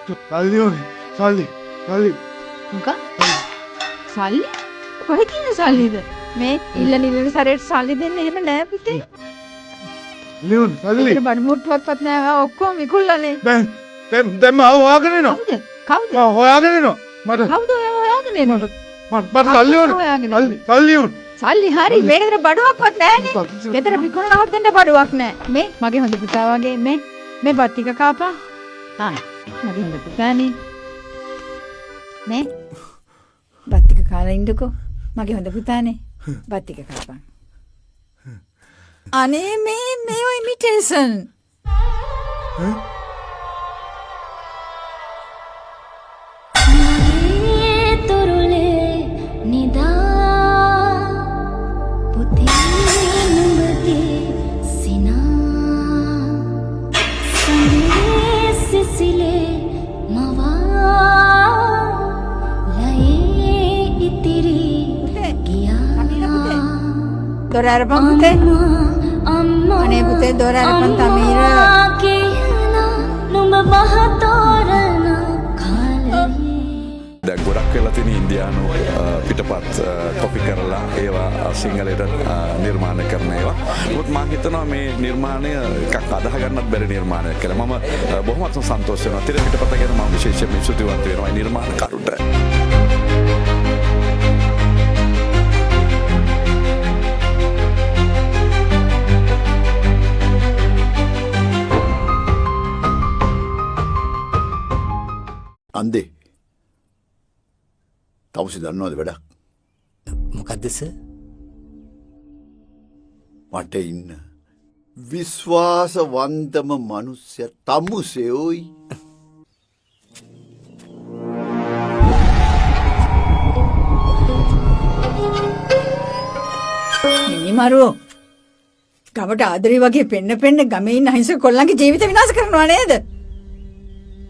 සල්ලි ඕනේ. සල්ලි. මොකක්? සල්ලි? කොහෙද තියෙන සල්ලිද? මේ ඉල්ලන සැරේට සල්ලි දෙන්න එහෙම නෑ පුතේ. ලියුන් සල්ලි. ඒකට බඩු මුට්ටුවක්වත් නෑ ඔක්කොම විකුණලානේ. දැන් මම හොයාගෙන එනවා. කවුද? මම හොයාගෙන එනවා. මට කවුද හොයාගෙන එන්නේ? මට සල්ලි ඕනේ. සල්ලි ඕනේ. සල්ලි හරි මේකට බඩුවක්වත් නෑනේ. ගෙදර විකුණනවත් දෙන්න බඩුවක් නෑ. මේ මගේ හොඳ පුතා වගේ මේ බත් ටික කාපා. මගේ හොඳ පුතානේ. මේ බත් ටික කාලා ඉන්නකෝ. මගේ හොඳ පුතානේ. බත් ටික කාපන්. අනේ මේ ඔය ඉමිටේෂන්. දොර අරපන් පුතේ. අනේ පුතේ දොර අරපන් තමීර. දැන් ගොඩක් වෙලා තියෙන ඉන්දියානු පිටපත් කොපි කරලා ඒවා සිංහලයට නිර්මාණය කරන ඒවා. නමුත් මම හිතනවා මේ නිර්මාණය එකක් අදාහ ගන්නත් බැරි නිර්මාණයක් කියලා. මම බොහොමත්ම සන්තෝෂ වෙනවා. තිර පිටපත ගැන මම විශේෂයෙන්ම ස්තුතිවන්ත වෙනවා මේ නිර්මාණකරුට. අන්දේ තවුසි දන්නවද වැඩක්? මොකක්ද සර්? මට ඉන්න විශ්වාසවන්තම මනුස්සය තමුසෙෝයි. මිනිමරුවෝ ගමට ආදරේ වගේ පෙන්න ගමේ ඉන්න අහිංසක කොල්ලන්ගේ ජීවිත විනාශ කරනවා නේද?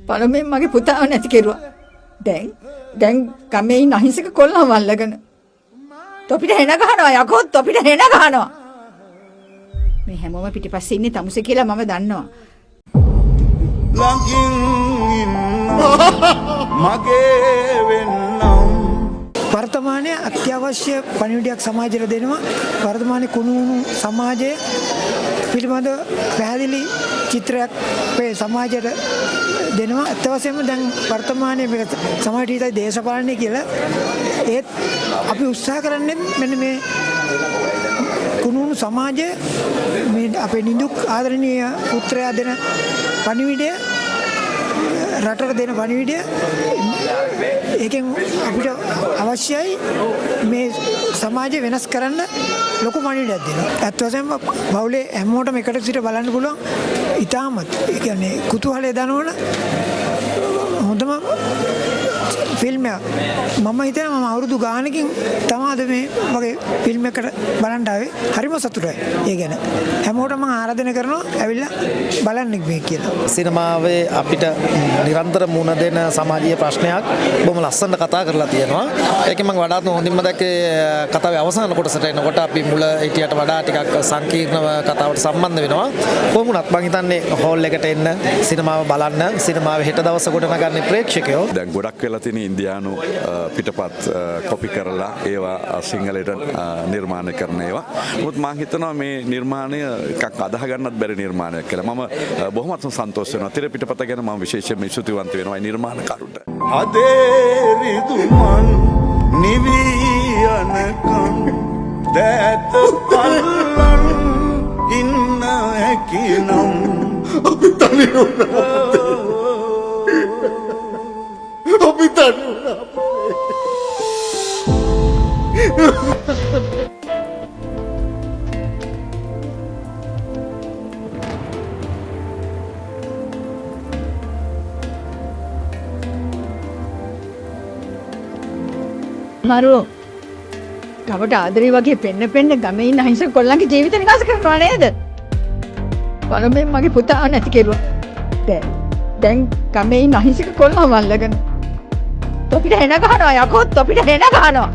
පළමුවෙන් මගේ පුතාව නැති කෙරුවා. දැන් ගමේ ඉන්න අහිංසක කොල්ලන්ව අල්ලගෙන තොපිට හෙන ගහනවා යකෝ තොපිට හෙන ගහනවා. මේ හැමෝම පිටිපස්සේ ඉන්නේ තමුසේ කියලා මම දන්නවා. ළඟින් මගේ වෙන්නම්. වර්තමානයේ අත්‍යවශ්‍ය පණිවිඩයක් සමාජයට දෙනවා. වර්තමානයේ කුණුහුණු සමාජය පිළිබඳ පැහැදිලි චිත්‍රයක් මේ සමාජයට දෙනවා. අත් වශයෙන්ම දැන් වර්තමානයේ මේක සමාජයට හිතයි දේශපාලනය කියලා. ඒත් අපි උත්සාහ කරන්නේ මෙන්න මේ කුණුහුණු සමාජය මේ අපේ නිදුක් ආදරණීය පුත්‍රයා දෙන පණිවිඩය රටට දෙන පණිවිඩය ඒකෙන් අපිට අවශ්‍යයි මේ සමාජය වෙනස් කරන්න ලොකු පණිවිඩයක් දෙනවා. අත් වශයෙන්ම බෞලේ හැමෝටම එකට සිට බලන්න පුළුවන්. ඉතාමත් ඒ කියන්නේ කුතුහලය දනවන හොඳම ෆිල්ම් එකක්. මම හිතනවා මම අවුරුදු ගානකින් තමයි මේ වගේ ෆිල්ම් එකකට බලන්න ආවේ. හරිම සතුටුයි. ඒ ගැන හැමෝටම මම ආරාධනා කරනවා ඇවිල්ලා බලන්න මේ කියලා. සිනමාවේ අපිට නිරන්තර මුණ දෙන සමාජීය ප්‍රශ්නයක් බොහොම ලස්සනට කතා කරලා තියෙනවා. ඒකෙන් මම වඩාත් හොඳින්ම දැක්කේ කතාවේ අවසාන කොටසට එනකොට අපි මුල හිටියට වඩා ටිකක් සංකීර්ණව කතාවට සම්බන්ධ වෙනවා. කොහොම වුණත් මම හිතන්නේ හෝල් එකට එන්න සිනමාව බලන්න සිනමාවේ හෙට දවස කොට නගන්නේ ප්‍රේක්ෂකයෝ. දැන් ගොඩක් වෙලා තියෙන ඉන්දියානු පිටපත් කොපි කරලා ඒවා සිංහලයට නිර්මාණය කරන ඒවා. නමුත් මම හිතනවා මේ නිර්මාණය එකක් අදාහ ගන්නත් බැරි නිර්මාණයක් කියලා. මම බොහොමත්ම සන්තෝෂ වෙනවා. තිර පිටපත ගැන මම විශේෂයෙන්ම ස්තුතිවන්ත වෙනවා මේ නිර්මාණකරුට. අදේරිදුමන් නිවි යනකම් දැත පල්ලන් ඉන්න හැකිනම් අපි තනි වුණා. අපි තනි වුණා. මරුවෝ ගමට ආදරේ වගේ පෙන්න ගමේ ඉන්න අහිංසක කොල්ලන්ගේ ජීවිත විනාශ කරනවා නේද? පළමුවෙන් මගේ පුතාව නැති කෙරුවා. දැන් ගමේ ඉන්න අහිංසක කොල්ලන්ව අල්ලගෙන තොපිට හෙන ගහනවා යකෝ තොපිට හෙන ගහනවා.